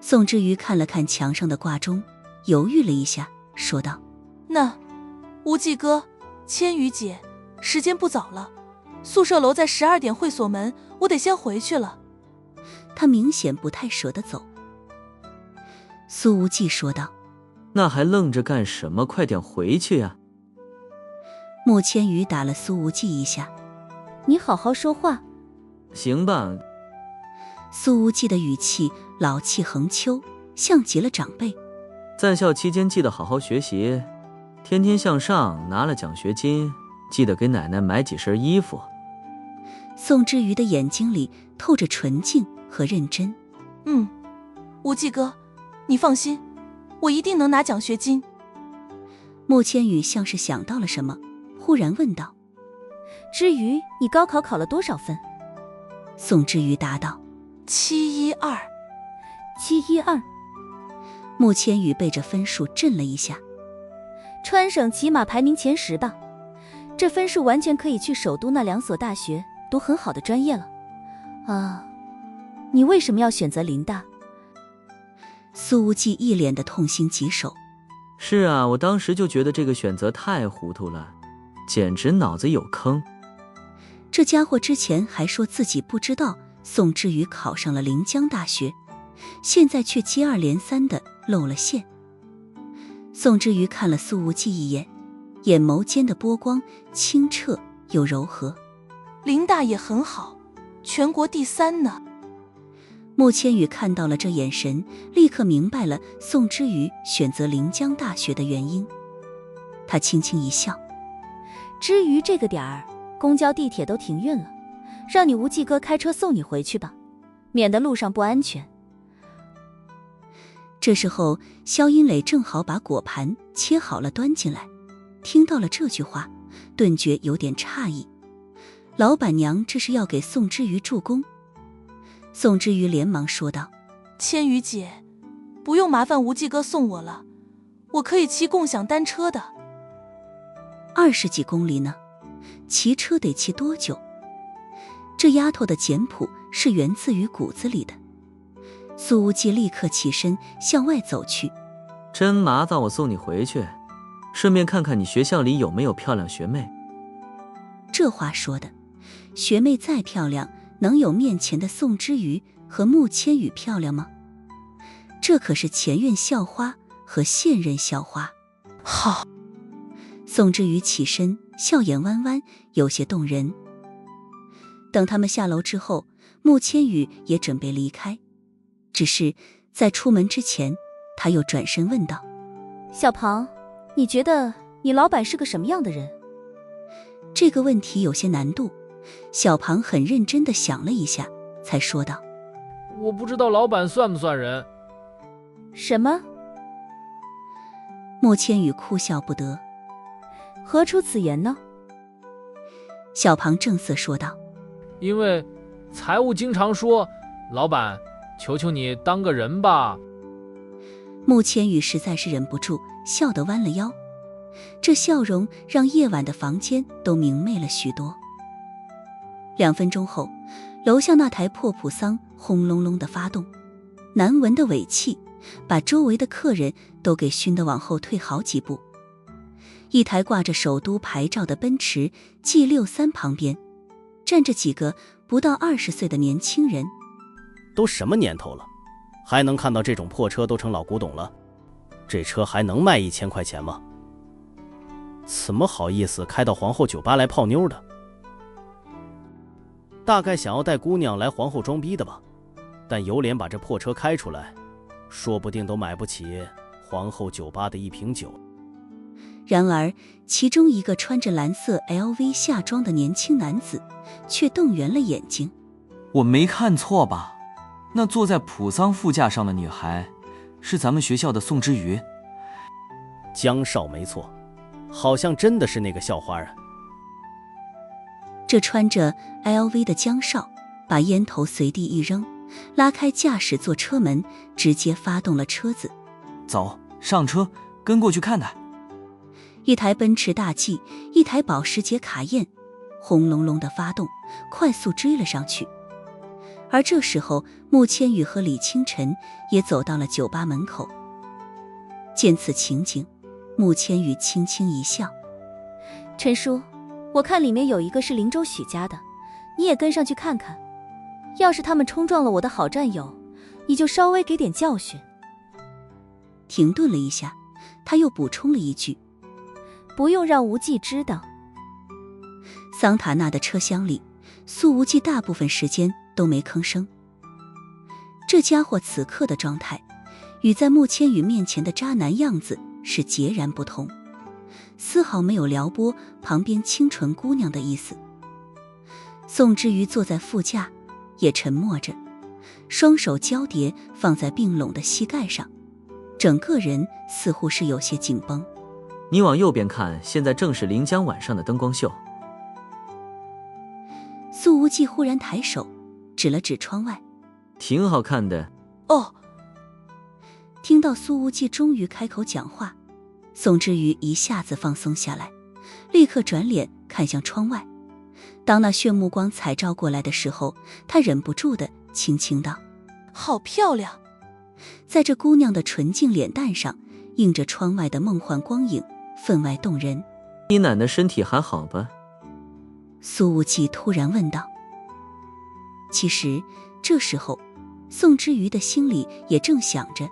宋之瑜看了看墙上的挂钟，犹豫了一下，说道：那无忌哥，千羽姐，时间不早了，宿舍楼在12点会锁门，我得先回去了。他明显不太舍得走。苏无忌说道：那还愣着干什么？快点回去呀！穆千羽打了苏无忌一下：你好好说话。行吧。苏无忌的语气老气横秋，像极了长辈。在校期间记得好好学习，天天向上，拿了奖学金记得给奶奶买几身衣服。宋之瑜的眼睛里透着纯净和认真。无忌哥，你放心，我一定能拿奖学金。穆千羽像是想到了什么，忽然问道：之瑜，你高考考了多少分？宋之瑜答道712。712。穆千羽被这分数震了一下。川省起码排名前10吧，这分数完全可以去首都那2所大学读很好的专业了。啊，你为什么要选择林大？苏无忌一脸的痛心疾首。是啊，我当时就觉得这个选择太糊涂了，简直脑子有坑。这家伙之前还说自己不知道宋之瑜考上了临江大学，现在却接二连三的露了馅。宋之瑜看了苏无忌一眼，眼眸间的波光清澈又柔和。林大也很好，全国第3呢。穆千羽看到了这眼神，立刻明白了宋之瑜选择临江大学的原因。他轻轻一笑：之瑜这个点儿，公交地铁都停运了，让你无忌哥开车送你回去吧，免得路上不安全。这时候肖音磊正好把果盘切好了端进来，听到了这句话，顿觉有点诧异。老板娘这是要给宋之瑜助攻？宋之瑜连忙说道：千羽姐，不用麻烦无忌哥送我了，我可以骑共享单车的。20几公里呢，骑车得骑多久？这丫头的简朴是源自于骨子里的。苏无忌立刻起身向外走去。真麻烦，我送你回去，顺便看看你学校里有没有漂亮学妹。这话说的，学妹再漂亮，能有面前的宋之瑜和穆千羽漂亮吗？这可是前任校花和现任校花。好。宋之瑜起身，笑眼弯弯，有些动人。等他们下楼之后，穆千羽也准备离开，只是在出门之前，他又转身问道：小庞，你觉得你老板是个什么样的人？这个问题有些难度，小庞很认真地想了一下，才说道：我不知道老板算不算人。什么？穆千羽哭笑不得。何出此言呢？小庞正色说道：因为财务经常说，老板，求求你当个人吧。穆千羽实在是忍不住，笑得弯了腰。这笑容让夜晚的房间都明媚了许多。2分钟后，楼下那台破普桑轰隆隆地发动，难闻的尾气把周围的客人都给熏得往后退好几步。一台挂着首都牌照的奔驰 G63 旁边站着几个不到20岁的年轻人。都什么年头了，还能看到这种破车都成老古董了？这车还能卖1000块钱吗？怎么好意思开到皇后酒吧来泡妞的？大概想要带姑娘来皇后装逼的吧，但有脸把这破车开出来，说不定都买不起皇后酒吧的1瓶酒。然而其中一个穿着蓝色 LV 夏装的年轻男子却瞪圆了眼睛。我没看错吧？那坐在普桑副驾上的女孩是咱们学校的宋之瑜。江少没错，好像真的是那个校花啊。这穿着 LV 的江少把烟头随地一扔，拉开驾驶座车门，直接发动了车子。走，上车，跟过去看看。一台奔驰大 G， 一台保时捷卡宴，轰隆隆的发动，快速追了上去。而这时候，穆千羽和李清晨也走到了酒吧门口。见此情景，穆千羽轻轻一笑：“陈叔，我看里面有一个是林州许家的，你也跟上去看看。要是他们冲撞了我的好战友，你就稍微给点教训。”停顿了一下，他又补充了一句：“不用让无忌知道。”桑塔纳的车厢里，苏无忌大部分时间都没吭声。这家伙此刻的状态，与在穆千羽面前的渣男样子是截然不同，丝毫没有撩拨旁边清纯姑娘的意思。宋之瑜坐在副驾，也沉默着，双手交叠放在并拢的膝盖上，整个人似乎是有些紧绷。你往右边看，现在正是临江晚上的灯光秀。苏无忌忽然抬手指了指窗外，挺好看的。哦。听到苏无忌终于开口讲话，宋之瑜一下子放松下来，立刻转脸看向窗外。当那炫目光彩照过来的时候，他忍不住的轻轻道：“好漂亮。”在这姑娘的纯净脸蛋上映着窗外的梦幻光影，分外动人。你奶奶身体还好吧？苏无忌突然问道。其实这时候宋之瑜的心里也正想着，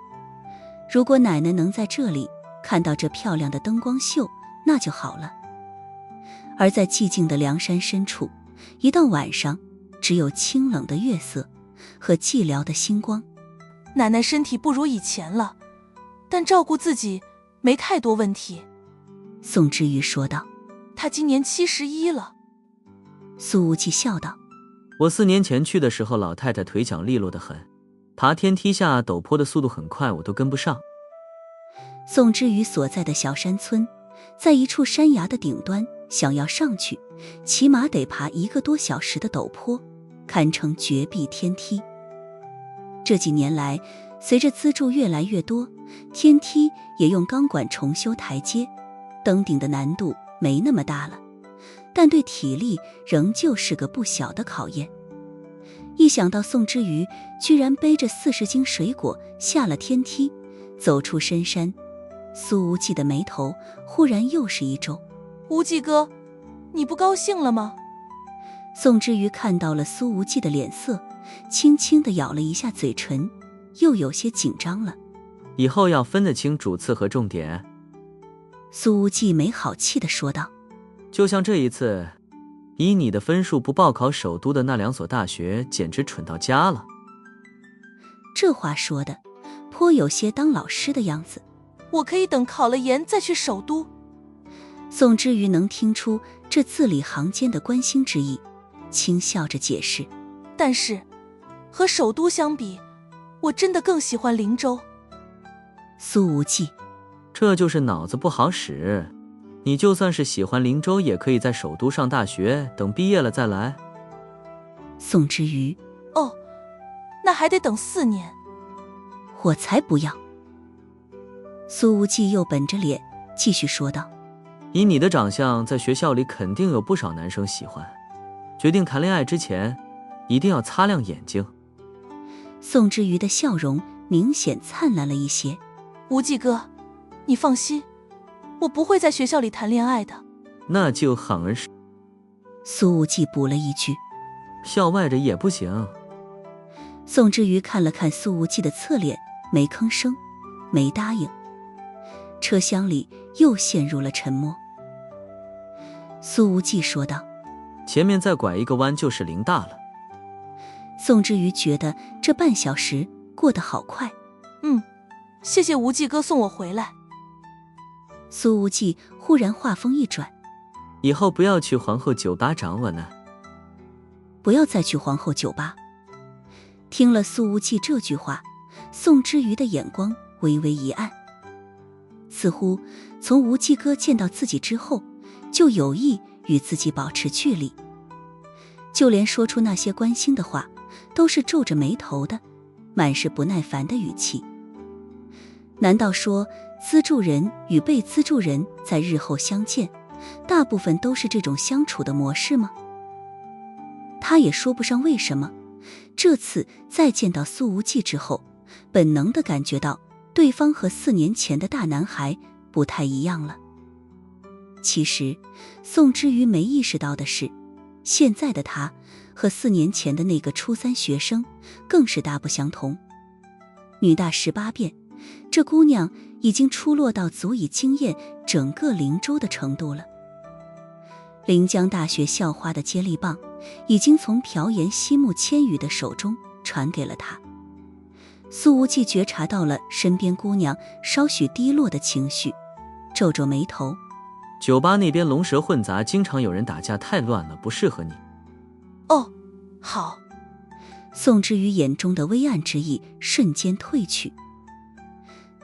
如果奶奶能在这里看到这漂亮的灯光秀，那就好了。而在寂静的梁山深处，一到晚上，只有清冷的月色和寂寥的星光。奶奶身体不如以前了，但照顾自己没太多问题。宋之瑜说道。她今年71了。苏无忌笑道：“我4年前去的时候，老太太腿脚利落得很，爬天梯下陡坡的速度很快，我都跟不上。”宋之瑜所在的小山村，在一处山崖的顶端，想要上去，起码得爬1个多小时的陡坡，堪称绝壁天梯。这几年来，随着资助越来越多，天梯也用钢管重修台阶，登顶的难度没那么大了，但对体力仍旧是个不小的考验。一想到宋之瑜居然背着40斤水果下了天梯，走出深山，苏无忌的眉头忽然又是一皱。无忌哥，你不高兴了吗？宋之瑜看到了苏无忌的脸色，轻轻地咬了一下嘴唇，又有些紧张了。以后要分得清主次和重点。苏无忌没好气地说道。就像这一次，以你的分数不报考首都的那2所大学，简直蠢到家了。这话说的颇有些当老师的样子。我可以等考了研再去首都。宋之瑜能听出这字里行间的关心之意，轻笑着解释。但是和首都相比，我真的更喜欢灵州。苏无忌，这就是脑子不好使。你就算是喜欢灵州，也可以在首都上大学，等毕业了再来。宋之瑜，哦，那还得等4年。我才不要。苏无忌又本着脸继续说道。以你的长相，在学校里肯定有不少男生喜欢。决定谈恋爱之前，一定要擦亮眼睛。宋之瑜的笑容明显灿烂了一些。无忌哥，你放心，我不会在学校里谈恋爱的。那就很儿时。苏无忌补了一句。校外的也不行。宋之瑜看了看苏无忌的侧脸，没吭声，没答应。车厢里又陷入了沉默。苏无忌说道：“前面再拐一个弯就是林大了。”宋之瑜觉得这半小时过得好快。谢谢无忌哥送我回来。苏无忌忽然话锋一转：“以后不要去皇后酒吧找我呢。”不要再去皇后酒吧。听了苏无忌这句话，宋之瑜的眼光微微一暗。似乎从无忌哥见到自己之后，就有意与自己保持距离，就连说出那些关心的话，都是皱着眉头的，满是不耐烦的语气。难道说资助人与被资助人在日后相见，大部分都是这种相处的模式吗？他也说不上为什么，这次再见到苏无忌之后，本能地感觉到对方和4年前的大男孩不太一样了。其实宋之瑜没意识到的是，现在的他和4年前的那个初3学生更是大不相同。女大18变，这姑娘已经出落到足以惊艳整个灵州的程度了。临江大学校花的接力棒已经从朴妍希慕千羽的手中传给了他。苏无忌觉察到了身边姑娘稍许低落的情绪，皱皱眉头。酒吧那边龙蛇混杂，经常有人打架，太乱了，不适合你。哦，好。宋之瑜眼中的微暗之意瞬间褪去，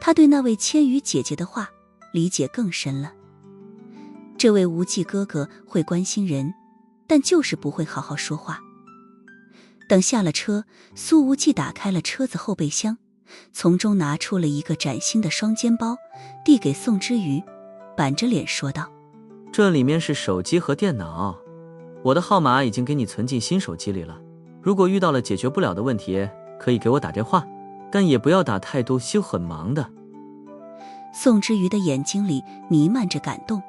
他对那位千羽姐姐的话理解更深了。这位无忌哥哥会关心人，但就是不会好好说话。等下了车，苏无忌打开了车子后备箱，从中拿出了一个崭新的双肩包，递给宋之瑜，板着脸说道：这里面是手机和电脑，我的号码已经给你存进新手机里了，如果遇到了解决不了的问题，可以给我打电话，但也不要打太多，休很忙的。宋之瑜的眼睛里弥漫着感动，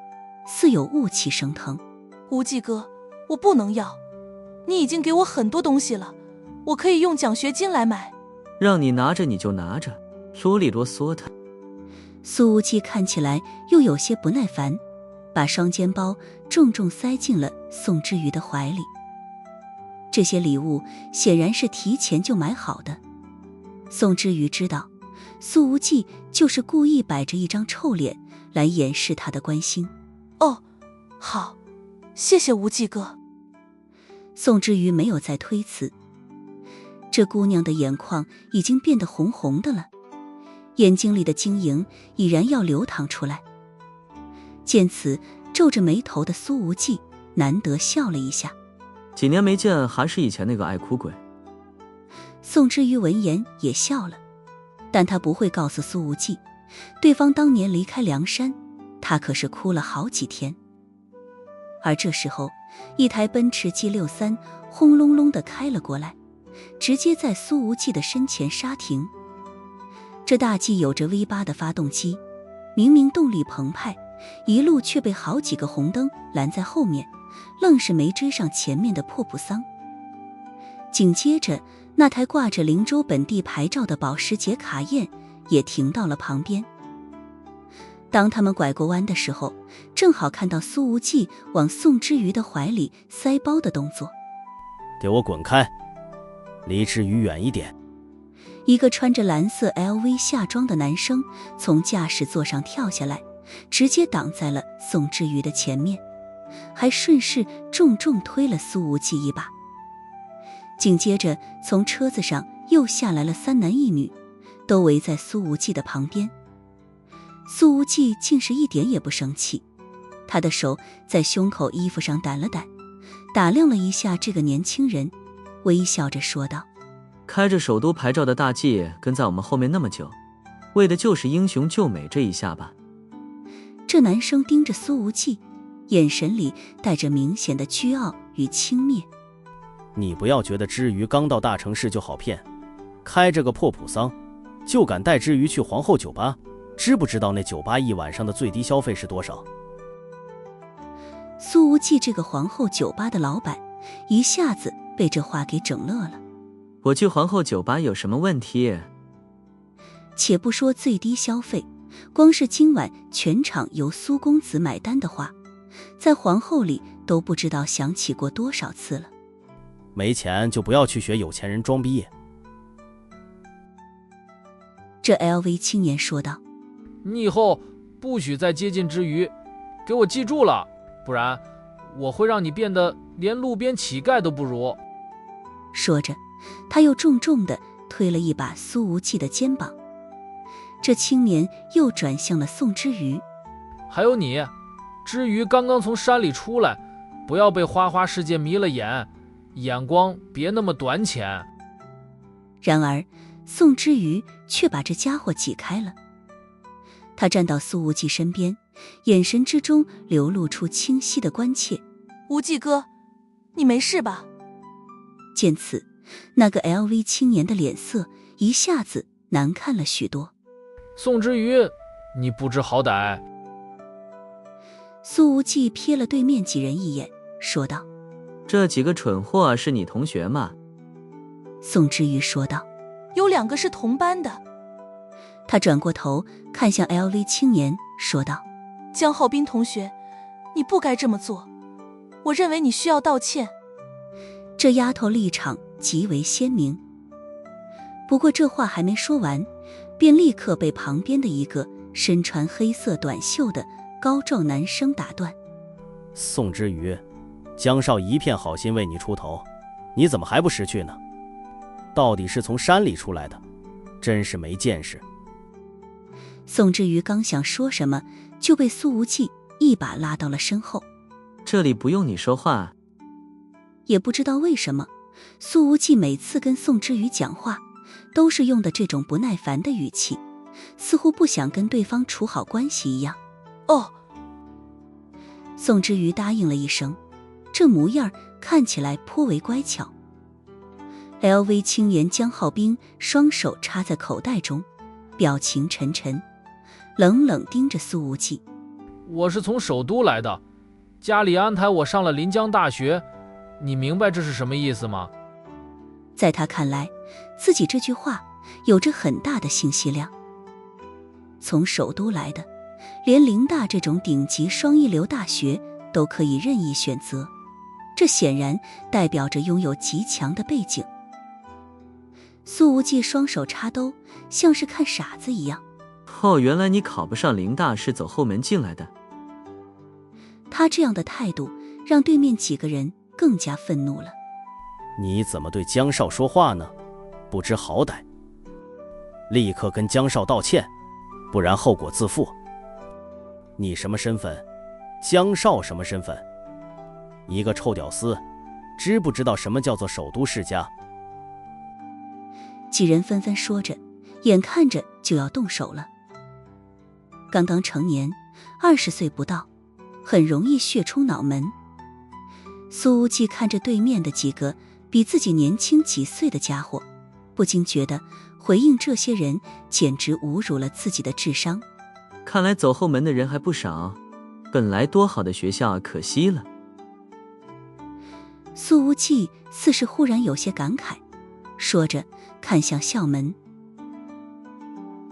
似有雾气升腾。无忌哥，我不能要，你已经给我很多东西了，我可以用奖学金来买。让你拿着你就拿着，啰里啰嗦的。苏无忌看起来又有些不耐烦，把双肩包重重塞进了宋之瑜的怀里。这些礼物显然是提前就买好的。宋之瑜知道苏无忌就是故意摆着一张臭脸来掩饰他的关心。哦，好，谢谢无忌哥。宋之瑜没有再推辞，这姑娘的眼眶已经变得红红的了，眼睛里的晶莹已然要流淌出来。见此，皱着眉头的苏无忌难得笑了一下。几年没见，还是以前那个爱哭鬼。宋之瑜闻言也笑了，但他不会告诉苏无忌，对方当年离开梁山，他可是哭了好几天。而这时候，一台奔驰 G63轰隆隆地开了过来，直接在苏无忌的身前刹停。这大 G 有着 V8 的发动机，明明动力澎湃，一路却被好几个红灯拦在后面，愣是没追上前面的破普桑。紧接着，那台挂着灵州本地牌照的保时捷卡宴也停到了旁边。当他们拐过弯的时候，正好看到苏无忌往宋之瑜的怀里塞包的动作。给我滚开，离之瑜远一点。一个穿着蓝色 LV 夏装的男生从驾驶座上跳下来，直接挡在了宋之瑜的前面，还顺势重重推了苏无忌一把。紧接着，从车子上又下来了3男1女，都围在苏无忌的旁边。苏无忌竟是一点也不生气，他的手在胸口衣服上掸了掸，打量了一下这个年轻人，微笑着说道：开着首都牌照的大 G 跟在我们后面那么久，为的就是英雄救美这一下吧。这男生盯着苏无忌，眼神里带着明显的倨傲与轻蔑。你不要觉得之瑜刚到大城市就好骗，开着个破普桑就敢带之瑜去皇后酒吧，知不知道那酒吧一晚上的最低消费是多少？苏无忌这个皇后酒吧的老板一下子被这话给整乐了。我去皇后酒吧有什么问题？且不说最低消费，光是今晚全场由苏公子买单的话，在皇后里都不知道响起过多少次了。没钱就不要去学有钱人装逼。这 LV 青年说道：你以后不许再接近之瑜，给我记住了，不然我会让你变得连路边乞丐都不如。说着，他又重重地推了一把苏无忌的肩膀。这青年又转向了宋之瑜：还有你，之瑜刚刚从山里出来，不要被花花世界迷了眼，眼光别那么短浅。然而宋之瑜却把这家伙挤开了。他站到苏无忌身边，眼神之中流露出清晰的关切：无忌哥，你没事吧？见此，那个 LV 青年的脸色一下子难看了许多。宋之瑜，你不知好歹。苏无忌瞥了对面几人一眼，说道：这几个蠢货是你同学吗？宋之瑜说道：有2个是同班的。他转过头看向 LV 青年，说道：江浩斌同学，你不该这么做，我认为你需要道歉。这丫头立场极为鲜明。不过这话还没说完，便立刻被旁边的一个身穿黑色短袖的高壮男生打断。宋之瑜，江少一片好心为你出头，你怎么还不识趣呢？到底是从山里出来的，真是没见识。宋之瑜刚想说什么，就被苏无忌一把拉到了身后。这里不用你说话。也不知道为什么，苏无忌每次跟宋之瑜讲话都是用的这种不耐烦的语气，似乎不想跟对方处好关系一样。哦。宋之瑜答应了一声，这模样看起来颇为乖巧。LV 青年江浩斌双手插在口袋中，表情沉沉，冷冷盯着苏无忌。我是从首都来的，家里安排我上了临江大学，你明白这是什么意思吗？在他看来，自己这句话有着很大的信息量。从首都来的，连林大这种顶级双一流大学都可以任意选择，这显然代表着拥有极强的背景。苏无忌双手插兜，像是看傻子一样。哦，原来你考不上林大是走后门进来的。他这样的态度让对面几个人更加愤怒了。你怎么对江少说话呢？不知好歹！立刻跟江少道歉，不然后果自负。你什么身份？江少什么身份？一个臭屌丝，知不知道什么叫做首都世家？几人纷纷说着，眼看着就要动手了。刚刚成年，20岁不到，很容易血冲脑门。苏无忌看着对面的几个比自己年轻几岁的家伙，不禁觉得回应这些人简直侮辱了自己的智商。看来走后门的人还不少，本来多好的学校可惜了。苏无忌似是忽然有些感慨，说着看向校门。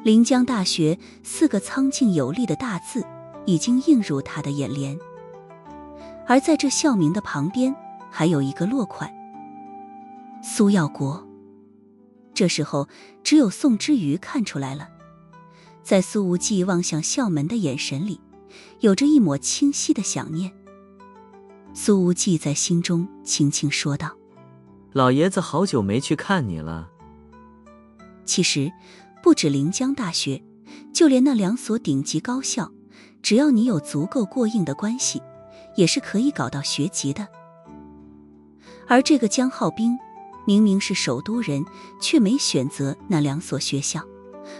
临江大学4个苍劲有力的大字已经映入他的眼帘，而在这校名的旁边还有一个落款：苏耀国。这时候只有宋之瑜看出来了，在苏无忌望向校门的眼神里有着一抹清晰的想念。苏无忌在心中轻轻说道：老爷子好久没去看你了。其实不止临江大学，就连那2所顶级高校，只要你有足够过硬的关系，也是可以搞到学籍的。而这个江浩斌明明是首都人，却没选择那2所学校，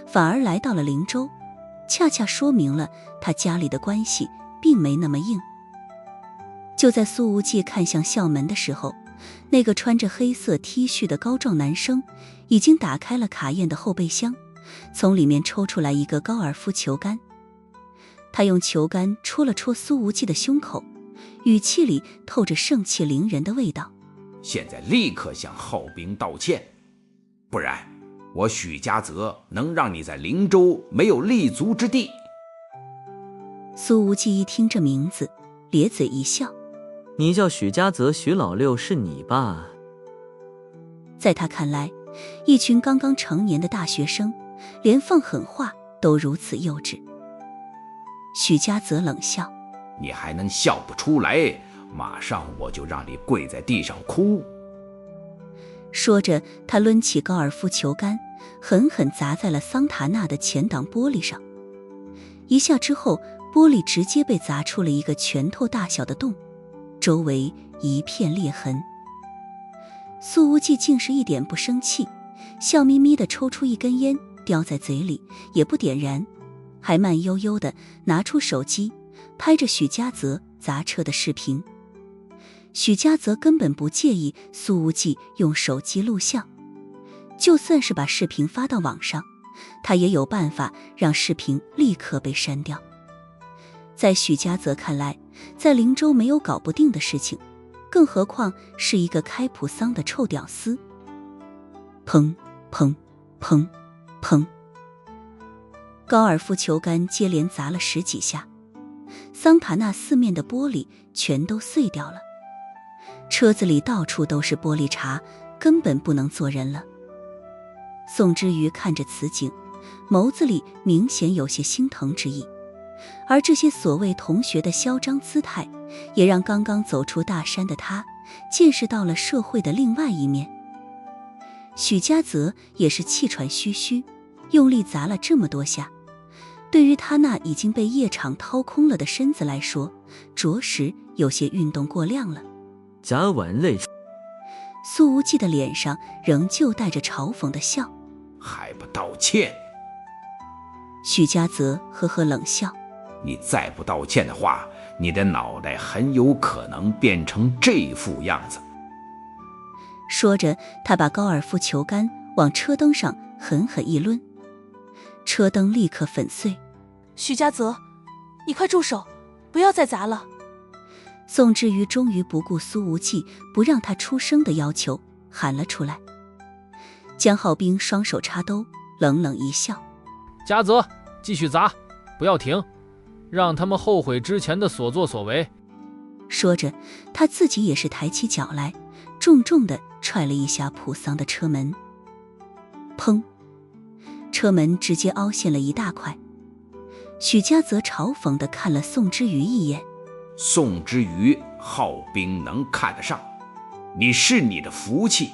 反而来到了灵州，恰恰说明了他家里的关系并没那么硬。就在苏无忌看向校门的时候，那个穿着黑色 T 恤的高壮男生已经打开了卡宴的后备箱，从里面抽出来一个高尔夫球杆。他用球杆戳了戳苏无忌的胸口，语气里透着盛气凌人的味道。现在立刻向浩兵道歉，不然我许家泽能让你在灵州没有立足之地。苏无忌一听这名字，咧嘴一笑。你叫许家泽，许老六是你吧？在他看来，一群刚刚成年的大学生连放狠话都如此幼稚。许家泽冷笑：你还能笑不出来？马上我就让你跪在地上哭。说着，他抡起高尔夫球杆，狠狠砸在了桑塔纳的前挡玻璃上。一下之后，玻璃直接被砸出了一个拳头大小的洞，周围一片裂痕。苏无忌竟是一点不生气，笑眯眯地抽出一根烟，叼在嘴里，也不点燃，还慢悠悠地拿出手机，拍着许家泽砸车的视频。许家泽根本不介意苏无忌用手机录像，就算是把视频发到网上，他也有办法让视频立刻被删掉。在许家泽看来，在灵州没有搞不定的事情，更何况是一个开普桑的臭屌丝。砰砰砰砰，高尔夫球杆接连砸了10几下，桑塔纳四面的玻璃全都碎掉了，车子里到处都是玻璃碴，根本不能坐人了。宋之瑜看着此景，眸子里明显有些心疼之意，而这些所谓同学的嚣张姿态，也让刚刚走出大山的他见识到了社会的另外一面。许家泽也是气喘吁吁，用力砸了这么多下，对于他那已经被夜场掏空了的身子来说，着实有些运动过量了。贾晚泪，苏无忌的脸上仍旧带着嘲讽的笑，还不道歉？许家泽呵呵冷笑，你再不道歉的话，你的脑袋很有可能变成这副样子。说着，他把高尔夫球杆往车灯上狠狠一抡，车灯立刻粉碎。许家泽，你快住手，不要再砸了。宋之瑜终于不顾苏无忌不让他出声的要求，喊了出来。江浩兵双手插兜，冷冷一笑，家泽，继续砸，不要停，让他们后悔之前的所作所为。说着，他自己也是抬起脚来，重重地踹了一下普桑的车门。砰！车门直接凹陷了一大块。许家泽嘲讽地看了宋之瑜一眼，宋之瑜，浩兵能看得上你是你的福气，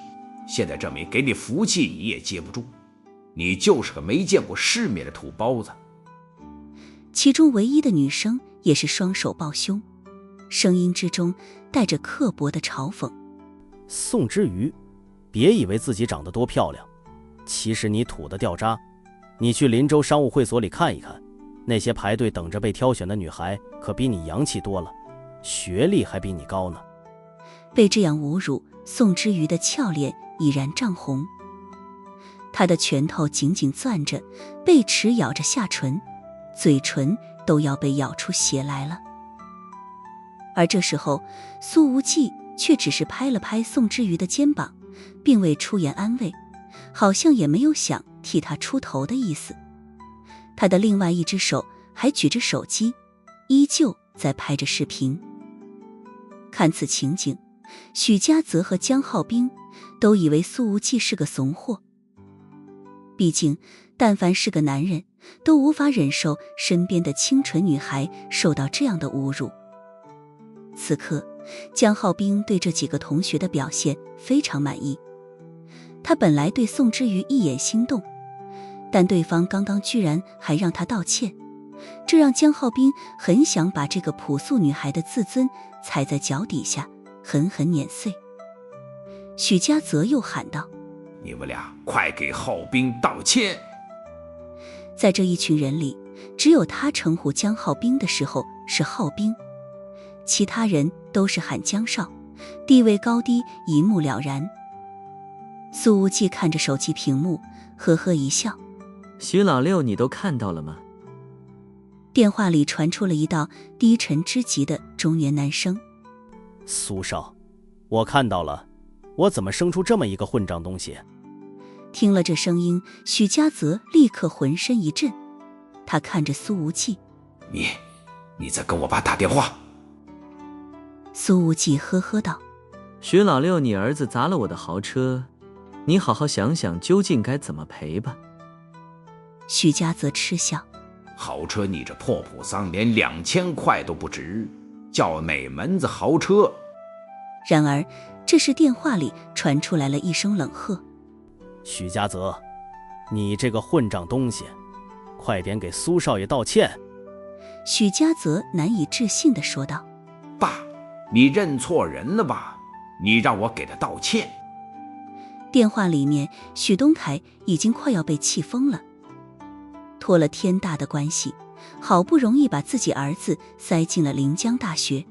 现在证明给你福气你也接不住，你就是个没见过世面的土包子。其中唯一的女生也是双手抱胸，声音之中带着刻薄的嘲讽。宋之瑜，别以为自己长得多漂亮，其实你土的掉渣。你去林州商务会所里看一看，那些排队等着被挑选的女孩可比你洋气多了，学历还比你高呢。被这样侮辱，宋之瑜的俏脸已然涨红，他的拳头紧紧攥着，贝齿咬着下唇，嘴唇都要被咬出血来了。而这时候，苏无忌却只是拍了拍宋之瑜的肩膀，并未出言安慰，好像也没有想替他出头的意思。他的另外一只手还举着手机，依旧在拍着视频。看此情景，许家泽和江浩兵都以为苏无忌是个怂货。毕竟但凡是个男人，都无法忍受身边的清纯女孩受到这样的侮辱。此刻江浩兵对这几个同学的表现非常满意，他本来对宋之瑜一眼心动，但对方刚刚居然还让他道歉，这让江浩兵很想把这个朴素女孩的自尊踩在脚底下，狠狠碾碎。许家泽又喊道：你们俩快给浩兵道歉！在这一群人里，只有他称呼江浩兵的时候是浩兵，其他人都是喊江少，地位高低一目了然。苏无忌看着手机屏幕，呵呵一笑。许老六，你都看到了吗？电话里传出了一道低沉之极的中年男声。苏少，我看到了，我怎么生出这么一个混账东西？听了这声音，许家泽立刻浑身一震，他看着苏无忌，你在跟我爸打电话？苏无忌呵呵道：许老六，你儿子砸了我的豪车，你好好想想究竟该怎么赔吧。许家泽嗤笑：豪车你这破普桑连2000块都不值，叫哪门子豪车？然而这时电话里传出来了一声冷喝：许家泽，你这个混账东西，快点给苏少爷道歉！许家泽难以置信地说道：爸，你认错人了吧？你让我给他道歉。电话里面许东台已经快要被气疯了，托了天大的关系，好不容易把自己儿子塞进了临江大学，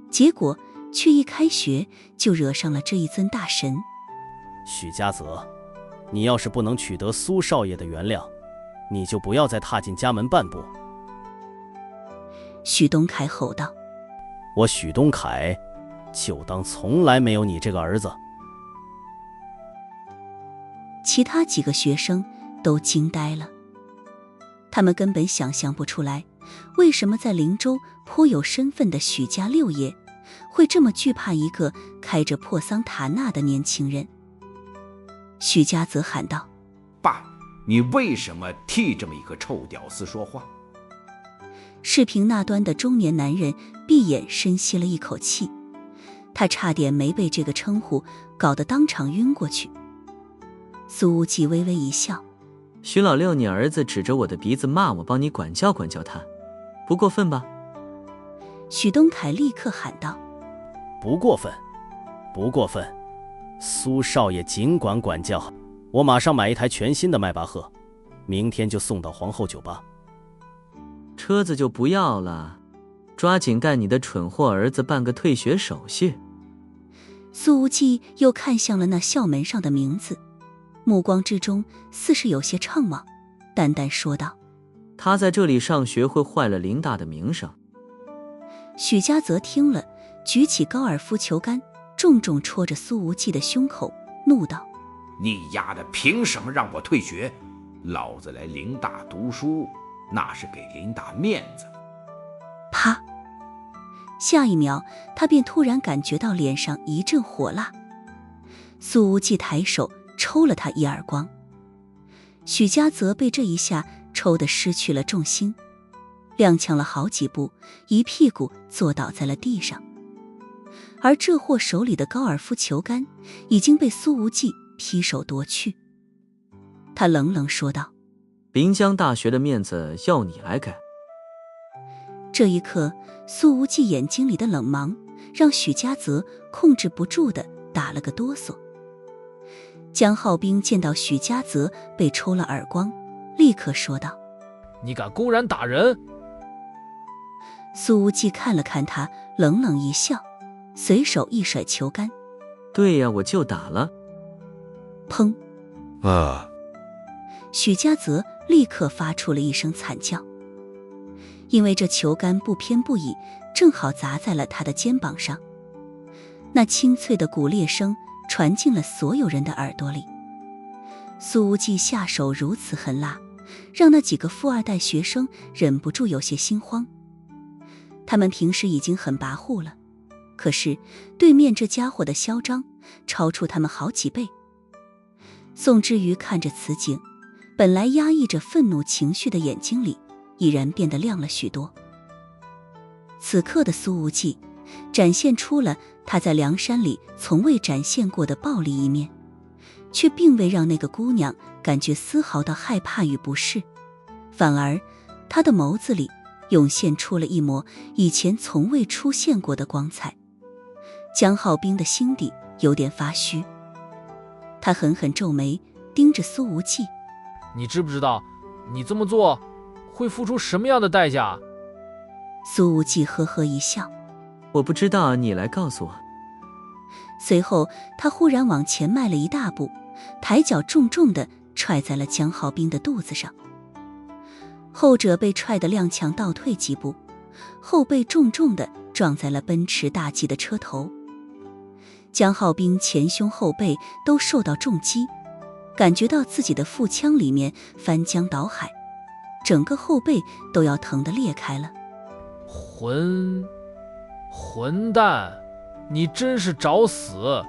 结果却一开学就惹上了这一尊大神。许家泽，你要是不能取得苏少爷的原谅，你就不要再踏进家门半步。许东凯吼道。我许东凯就当从来没有你这个儿子。其他几个学生都惊呆了，他们根本想象不出来，为什么在灵州颇有身份的许家六爷会这么惧怕一个开着破桑塔纳的年轻人。许家泽喊道：爸，你为什么替这么一个臭屌丝说话？视频那端的中年男人闭眼深吸了一口气，他差点没被这个称呼搞得当场晕过去。苏无忌微微一笑：许老六，你儿子指着我的鼻子骂我，帮你管教管教他，不过分吧？许东凯立刻喊道：不过分，不过分，苏少爷尽管管教，我马上买一台全新的迈巴赫，明天就送到皇后酒吧。车子就不要了，抓紧干你的蠢货儿子办个退学手续。苏无忌又看向了那校门上的名字，目光之中似是有些怅惘，淡淡说道：他在这里上学会坏了林大的名声。许家泽听了，举起高尔夫球杆，重重戳着苏无忌的胸口，怒道：你丫的凭什么让我退学？老子来林大读书，那是给林大面子。啪！下一秒，他便突然感觉到脸上一阵火辣。苏无忌抬手抽了他一耳光，许家泽被这一下抽得失去了重心，踉跄了好几步，一屁股坐倒在了地上。而这货手里的高尔夫球杆已经被苏无忌劈手夺去。他冷冷说道：临江大学的面子要你来给。这一刻，苏无忌眼睛里的冷芒让许家泽控制不住地打了个哆嗦。江浩兵见到许家泽被抽了耳光，立刻说道：你敢公然打人？苏无忌看了看他，冷冷一笑，随手一甩球杆。对呀，我就打了。砰！啊！许家泽立刻发出了一声惨叫，因为这球杆不偏不倚，正好砸在了他的肩膀上。那清脆的骨裂声传进了所有人的耳朵里。苏无忌下手如此狠辣，让那几个富二代学生忍不住有些心慌。他们平时已经很跋扈了，可是对面这家伙的嚣张超出他们好几倍。宋之瑜看着此景，本来压抑着愤怒情绪的眼睛里已然变得亮了许多。此刻的苏无忌展现出了他在梁山里从未展现过的暴力一面，却并未让那个姑娘感觉丝毫的害怕与不适，反而他的眸子里涌现出了一抹以前从未出现过的光彩。江浩兵的心底有点发虚，他狠狠皱眉盯着苏无忌。你知不知道你这么做会付出什么样的代价？苏无忌呵呵一笑：我不知道，你来告诉我。随后他忽然往前迈了一大步，抬脚重重地踹在了江浩兵的肚子上。后者被踹得踉跄倒退几步，后背重重地撞在了奔驰大 G 的车头。江浩兵前胸后背都受到重击，感觉到自己的腹腔里面翻江倒海，整个后背都要疼得裂开了。混蛋，你真是找死！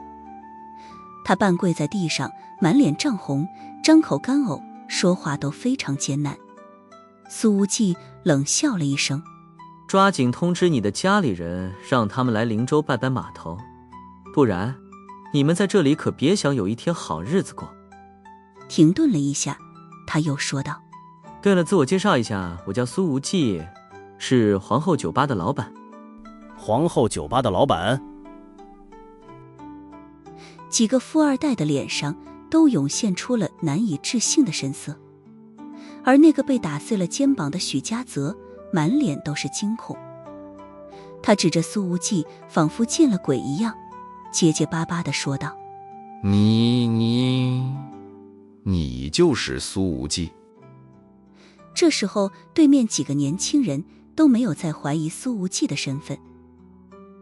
他半跪在地上，满脸涨红，张口干呕，说话都非常艰难。苏无忌冷笑了一声：抓紧通知你的家里人，让他们来灵州拜拜码头，不然你们在这里可别想有一天好日子过。停顿了一下，他又说道：对了，自我介绍一下，我叫苏无忌，是皇后酒吧的老板。皇后酒吧的老板？几个富二代的脸上都涌现出了难以置信的神色，而那个被打碎了肩膀的许家泽满脸都是惊恐。他指着苏无忌，仿佛见了鬼一样，结结巴巴地说道：“你就是苏无忌？”这时候，对面几个年轻人都没有再怀疑苏无忌的身份。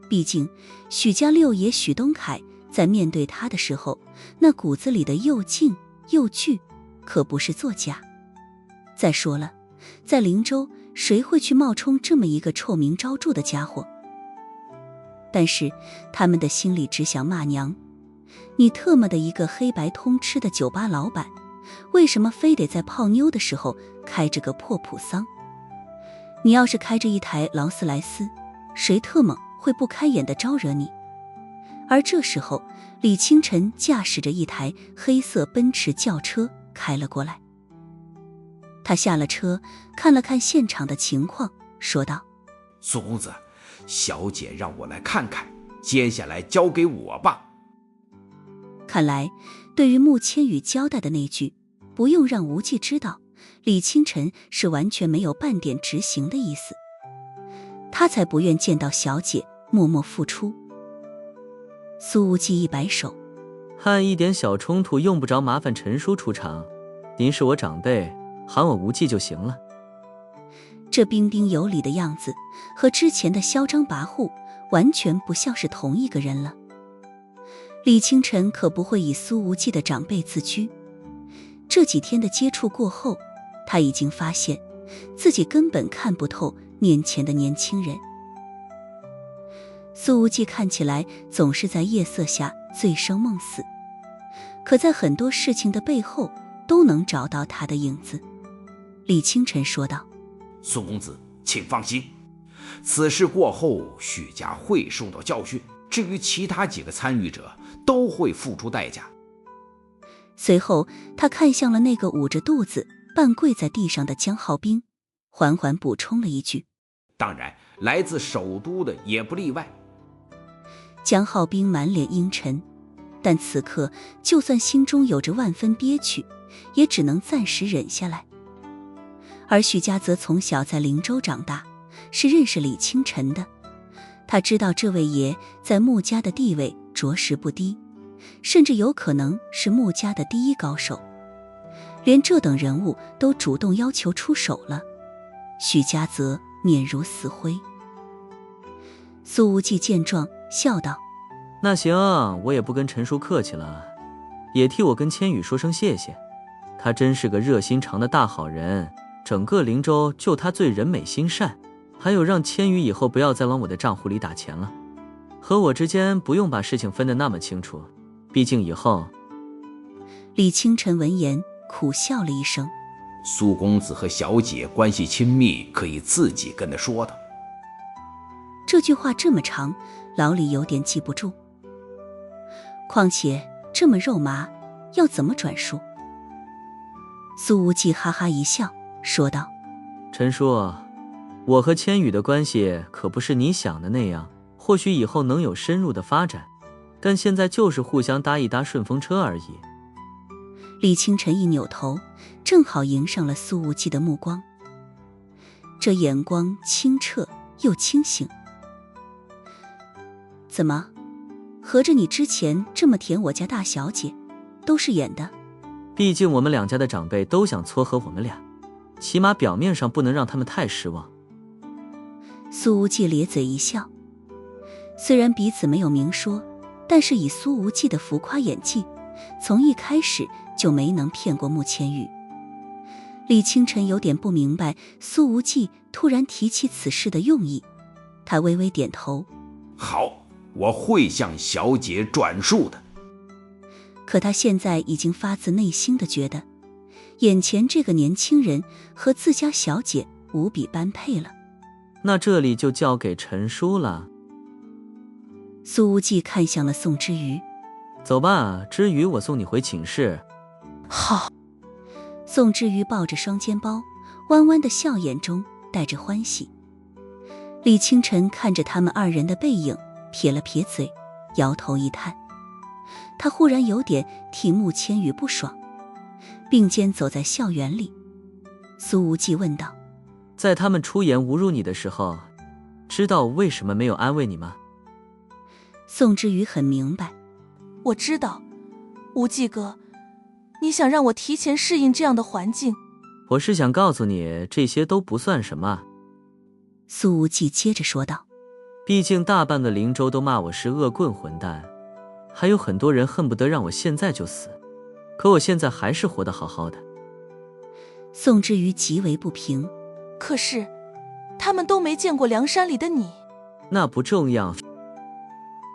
毕竟，许家六爷许东凯在面对他的时候，那骨子里的又敬又惧，可不是作假。再说了，在灵州，谁会去冒充这么一个臭名昭著的家伙？但是他们的心里只想骂娘：你特么的一个黑白通吃的酒吧老板，为什么非得在泡妞的时候开着个破普桑？你要是开着一台劳斯莱斯，谁特么会不开眼的招惹你？而这时候，李清晨驾驶着一台黑色奔驰轿车开了过来。他下了车，看了看现场的情况，说道：“苏公子，小姐让我来看看，接下来交给我吧。”看来，对于穆千羽交代的那句“不用让无忌知道”，李清晨是完全没有半点执行的意思。他才不愿见到小姐默默付出。苏无忌一摆手：“汉一点小冲突用不着麻烦陈叔出场，您是我长辈，喊我无忌就行了。”这彬彬有礼的样子，和之前的嚣张跋扈完全不像是同一个人了。李清晨可不会以苏无忌的长辈自居。这几天的接触过后，他已经发现自己根本看不透面前的年轻人。苏无忌看起来总是在夜色下醉生梦死，可在很多事情的背后都能找到他的影子。李清晨说道：“苏公子，请放心，此事过后，许家会受到教训，至于其他几个参与者，都会付出代价。”随后他看向了那个捂着肚子半跪在地上的江浩斌，缓缓补充了一句：“当然，来自首都的也不例外。”江浩斌满脸阴沉，但此刻就算心中有着万分憋屈，也只能暂时忍下来。而许家则从小在灵州长大，是认识李清晨的。他知道这位爷在穆家的地位着实不低，甚至有可能是穆家的第一高手。连这等人物都主动要求出手了，许家则面如死灰。苏无忌见状笑道：“那行，我也不跟陈叔客气了，也替我跟千羽说声谢谢。他真是个热心肠的大好人，整个灵州就他最人美心善。还有让千羽以后不要再往我的账户里打钱了，和我之间不用把事情分得那么清楚，毕竟以后……”李清晨闻言苦笑了一声：“苏公子和小姐关系亲密，可以自己跟他说的。”这句话这么长，老李有点记不住。况且这么肉麻，要怎么转述？苏无忌哈哈一笑，说道：“陈叔，我和千羽的关系可不是你想的那样，或许以后能有深入的发展，但现在就是互相搭一搭顺风车而已。”李清晨一扭头，正好迎上了苏无忌的目光，这眼光清澈又清醒。怎么，合着你之前这么甜我家大小姐，都是演的？毕竟我们两家的长辈都想撮合我们俩，起码表面上不能让他们太失望。苏无忌咧嘴一笑，虽然彼此没有明说，但是以苏无忌的浮夸演技，从一开始就没能骗过穆千羽。李清晨有点不明白苏无忌突然提起此事的用意，他微微点头：“好，我会向小姐转述的。”可他现在已经发自内心的觉得，眼前这个年轻人和自家小姐无比般配了。那这里就交给陈叔了。苏无忌看向了宋之瑜：“走吧，之瑜，我送你回寝室。”好。宋之瑜抱着双肩包，弯弯的笑眼中带着欢喜。李清晨看着他们二人的背影，撇了撇嘴，摇头一叹。他忽然有点替穆千羽不爽，并肩走在校园里。苏无忌问道：“在他们出言侮辱你的时候，知道为什么没有安慰你吗？宋之瑜很明白。我知道，无忌哥，你想让我提前适应这样的环境。我是想告诉你，这些都不算什么。苏无忌接着说道。毕竟大半个灵州都骂我是恶棍混蛋，还有很多人恨不得让我现在就死，可我现在还是活得好好的。宋之瑜极为不平。可是他们都没见过梁山里的你。那不重要。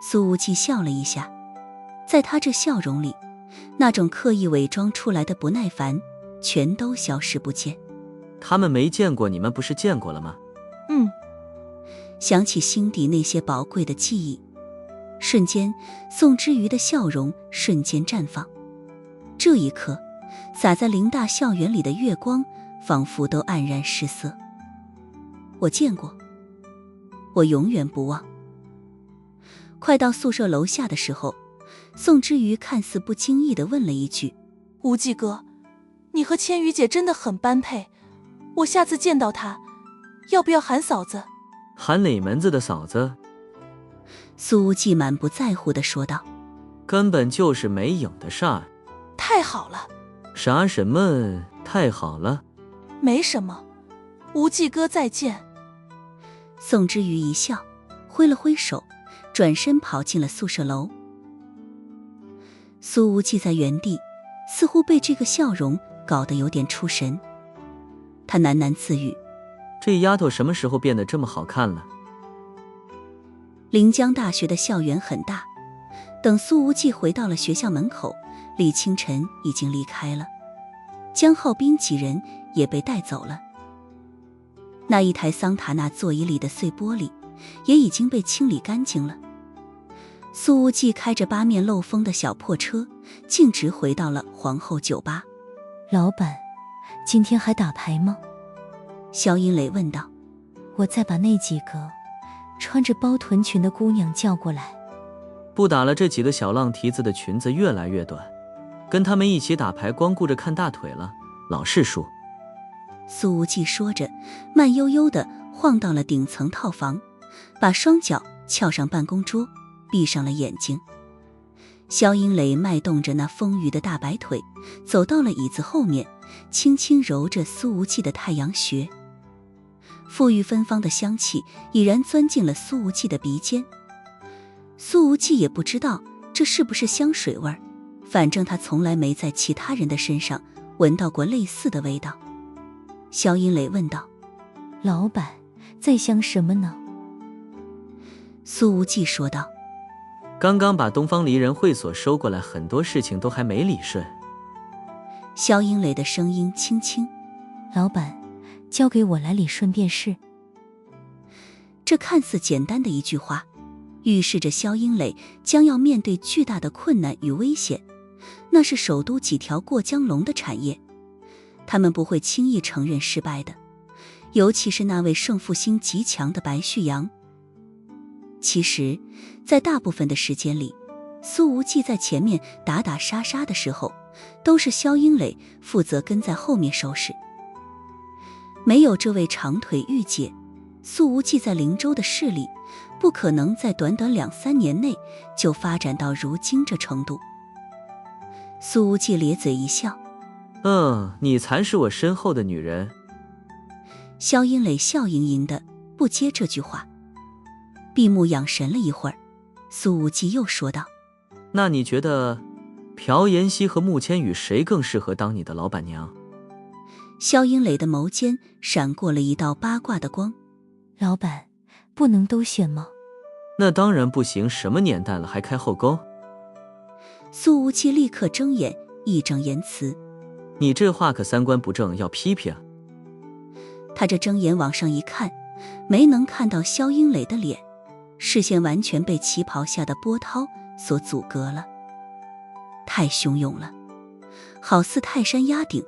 苏无忌笑了一下，在他这笑容里，那种刻意伪装出来的不耐烦全都消失不见。他们没见过，你们不是见过了吗？想起心底那些宝贵的记忆，瞬间宋之瑜的笑容瞬间绽放。这一刻，洒在林大校园里的月光仿佛都黯然失色。我见过，我永远不忘。快到宿舍楼下的时候，宋之瑜看似不经意地问了一句：无忌哥，你和千羽姐真的很般配，我下次见到她要不要喊嫂子？喊哪门子的嫂子？苏无忌满不在乎地说道。根本就是没有的事儿。太好了。啥什么太好了？没什么，无忌哥再见。宋之瑜一笑，挥了挥手，转身跑进了宿舍楼。苏无忌在原地，似乎被这个笑容搞得有点出神。他喃喃自语：这丫头什么时候变得这么好看了？临江大学的校园很大，等苏无忌回到了学校门口，李清晨已经离开了，江浩斌几人也被带走了。那一台桑塔纳座椅里的碎玻璃也已经被清理干净了。苏无忌开着八面漏风的小破车，径直回到了皇后酒吧。老板，今天还打牌吗？萧音磊问道。我再把那几个穿着包臀裙的姑娘叫过来。不打了，这几个小浪蹄子的裙子越来越短，跟他们一起打牌光顾着看大腿了，老是输。苏无忌说着，慢悠悠地晃到了顶层套房，把双脚翘上办公桌，闭上了眼睛。萧音磊迈动着那丰腴的大白腿，走到了椅子后面，轻轻揉着苏无忌的太阳穴。馥郁芬芳的香气已然钻进了苏无忌的鼻尖。苏无忌也不知道这是不是香水味儿，反正他从来没在其他人的身上闻到过类似的味道。萧音磊问道：老板，在香什么呢？苏无忌说道：刚刚把东方离人会所收过来，很多事情都还没理顺。萧音磊的声音轻轻：老板，交给我来理顺便是。这看似简单的一句话，预示着萧音磊将要面对巨大的困难与危险。那是首都几条过江龙的产业，他们不会轻易承认失败的，尤其是那位胜负心极强的白旭阳。其实在大部分的时间里，苏无忌在前面打打杀杀的时候，都是萧音磊负责跟在后面收拾。没有这位长腿御姐，苏无忌在灵州的势力不可能在短短2-3年内就发展到如今这程度。苏无忌咧嘴一笑：你才是我身后的女人。萧音磊笑盈盈的不接这句话，闭目养神了一会儿。苏无忌又说道：那你觉得朴妍希和穆千羽谁更适合当你的老板娘？萧音磊的眸间闪过了一道八卦的光。老板，不能都选吗？那当然不行，什么年代了还开后宫？苏无忌立刻睁眼，义正言辞：你这话可三观不正，要批评。他这睁眼往上一看，没能看到萧音磊的脸，视线完全被旗袍下的波涛所阻隔了。太汹涌了，好似泰山压顶，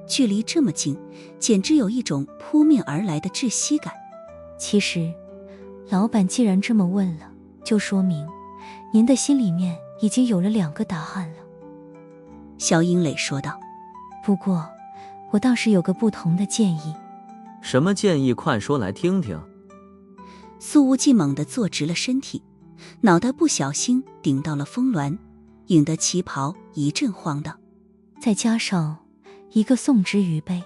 距离这么近，简直有一种扑面而来的窒息感。其实老板既然这么问了，就说明您的心里面已经有了2个答案了。萧音磊说道：不过我倒是有个不同的建议。什么建议？快说来听听。苏无忌猛地坐直了身体，脑袋不小心顶到了风峦，引得旗袍一阵晃荡。再加上一个宋之瑜呗。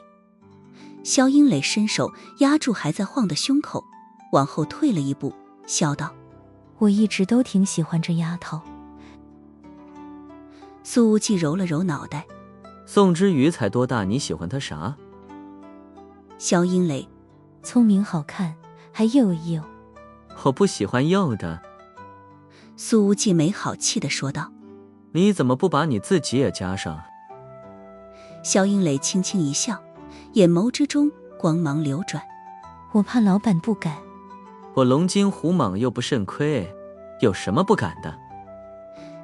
萧英磊伸手压住还在晃的胸口，往后退了一步，笑道：我一直都挺喜欢这丫头。苏无忌揉了揉脑袋，宋之瑜才多大，你喜欢她啥？萧英磊：聪明好看，还幼幼。我不喜欢幼的。苏无忌没好气地说道：你怎么不把你自己也加上？萧英磊轻轻一笑，眼眸之中光芒流转。我怕老板不敢。我龙精虎猛又不肾亏，有什么不敢的？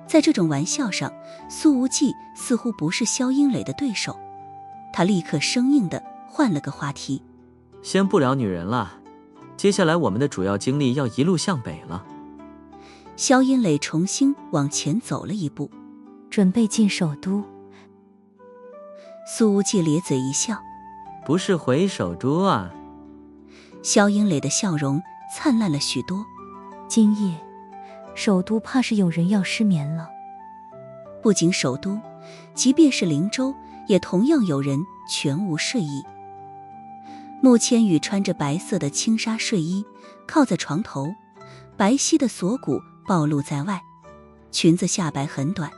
在这种玩笑上，苏无忌似乎不是萧英磊的对手，他立刻生硬地换了个话题：先不聊女人了，接下来我们的主要精力要一路向北了。萧英磊重新往前走了一步，准备进首都。苏无忌咧嘴一笑：不是回首都啊。萧英磊的笑容灿烂了许多。今夜首都怕是有人要失眠了。不仅首都，即便是灵州，也同样有人全无睡意。穆千羽穿着白色的轻纱睡衣，靠在床头，白皙的锁骨暴露在外，裙子下摆很短，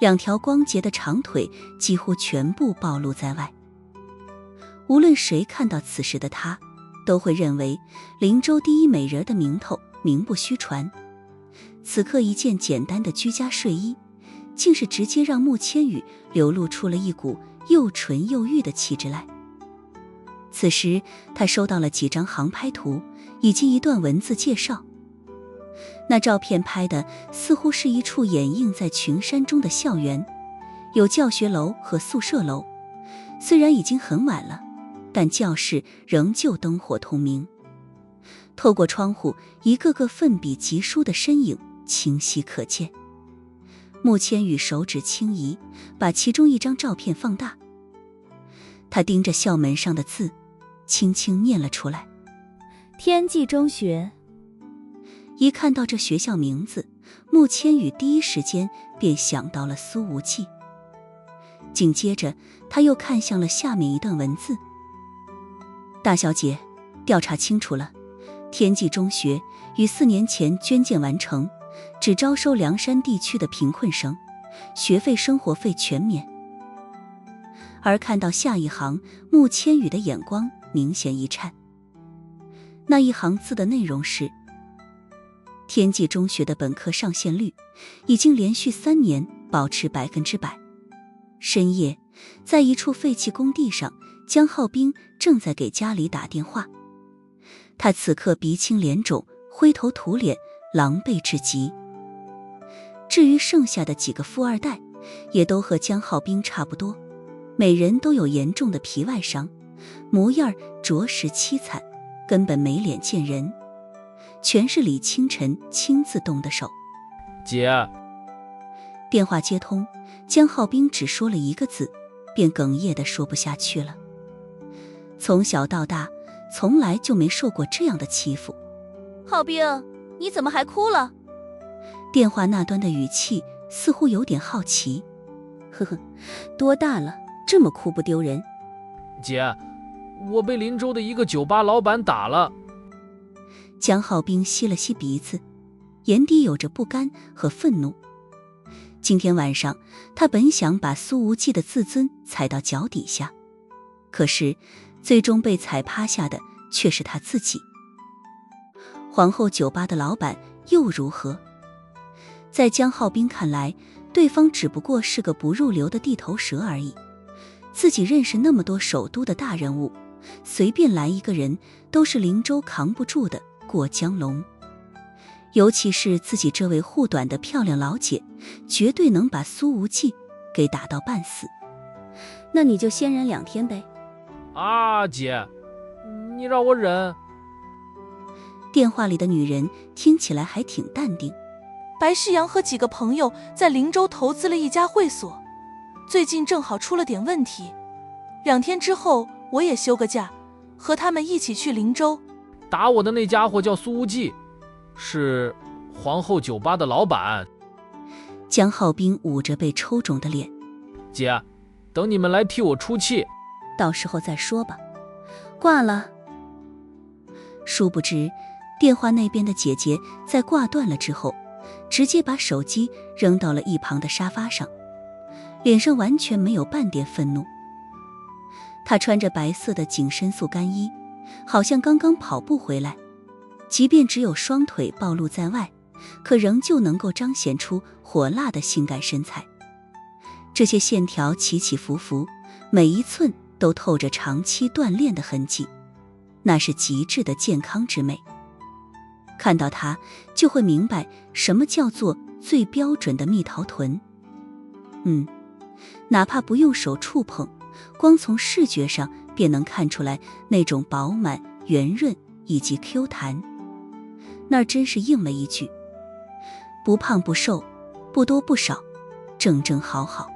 两条光洁的长腿几乎全部暴露在外。无论谁看到此时的她，都会认为灵州第一美人的名头名不虚传。此刻一件简单的居家睡衣，竟是直接让穆千羽流露出了一股又纯又欲的气质来。此时他收到了几张航拍图以及一段文字介绍，那照片拍的似乎是一处掩映在群山中的校园，有教学楼和宿舍楼，虽然已经很晚了，但教室仍旧灯火通明。透过窗户，一个个奋笔疾书的身影清晰可见。穆千羽手指轻移，把其中一张照片放大，他盯着校门上的字，轻轻念了出来：天际中学。一看到这学校名字，穆千羽第一时间便想到了苏无忌。紧接着他又看向了下面一段文字：大小姐，调查清楚了，天际中学于4年前捐建完成，只招收凉山地区的贫困生，学费生活费全免。而看到下一行，穆千羽的眼光明显一颤。那一行字的内容是：天际中学的本科上线率已经连续3年保持100%。深夜，在一处废弃工地上，江浩斌正在给家里打电话。他此刻鼻青脸肿，灰头土脸，狼狈至极。至于剩下的几个富二代，也都和江浩斌差不多，每人都有严重的皮外伤，模样着实凄惨，根本没脸见人。全是李清晨亲自动的手。姐。电话接通，江浩斌只说了一个字，便哽咽地说不下去了。从小到大，从来就没受过这样的欺负。浩斌，你怎么还哭了？电话那端的语气似乎有点好奇。呵呵，多大了，这么哭不丢人？姐，我被林州的一个酒吧老板打了。江浩斌吸了吸鼻子，眼底有着不甘和愤怒。今天晚上，他本想把苏无忌的自尊踩到脚底下，可是最终被踩趴下的却是他自己。皇后酒吧的老板又如何？在江浩斌看来，对方只不过是个不入流的地头蛇而已。自己认识那么多首都的大人物，随便来一个人都是灵州扛不住的过江龙。尤其是自己这位护短的漂亮老姐，绝对能把苏无忌给打到半死。那你就先忍2天呗。啊，姐，你让我忍。电话里的女人听起来还挺淡定。白旭阳和几个朋友在灵州投资了一家会所，最近正好出了点问题。2天之后我也休个假，和他们一起去灵州。打我的那家伙叫苏无忌，是皇后酒吧的老板。江浩斌捂着被抽肿的脸，姐，等你们来替我出气，到时候再说吧。挂了。殊不知，电话那边的姐姐在挂断了之后，直接把手机扔到了一旁的沙发上，脸上完全没有半点愤怒。她穿着白色的紧身速干衣，好像刚刚跑步回来，即便只有双腿暴露在外，可仍旧能够彰显出火辣的性感身材。这些线条起起伏伏，每一寸都透着长期锻炼的痕迹，那是极致的健康之美。看到它，就会明白什么叫做最标准的蜜桃臀。哪怕不用手触碰，光从视觉上便能看出来那种饱满、圆润以及 Q 弹。那儿真是应了一句：不胖不瘦，不多不少，正正好好。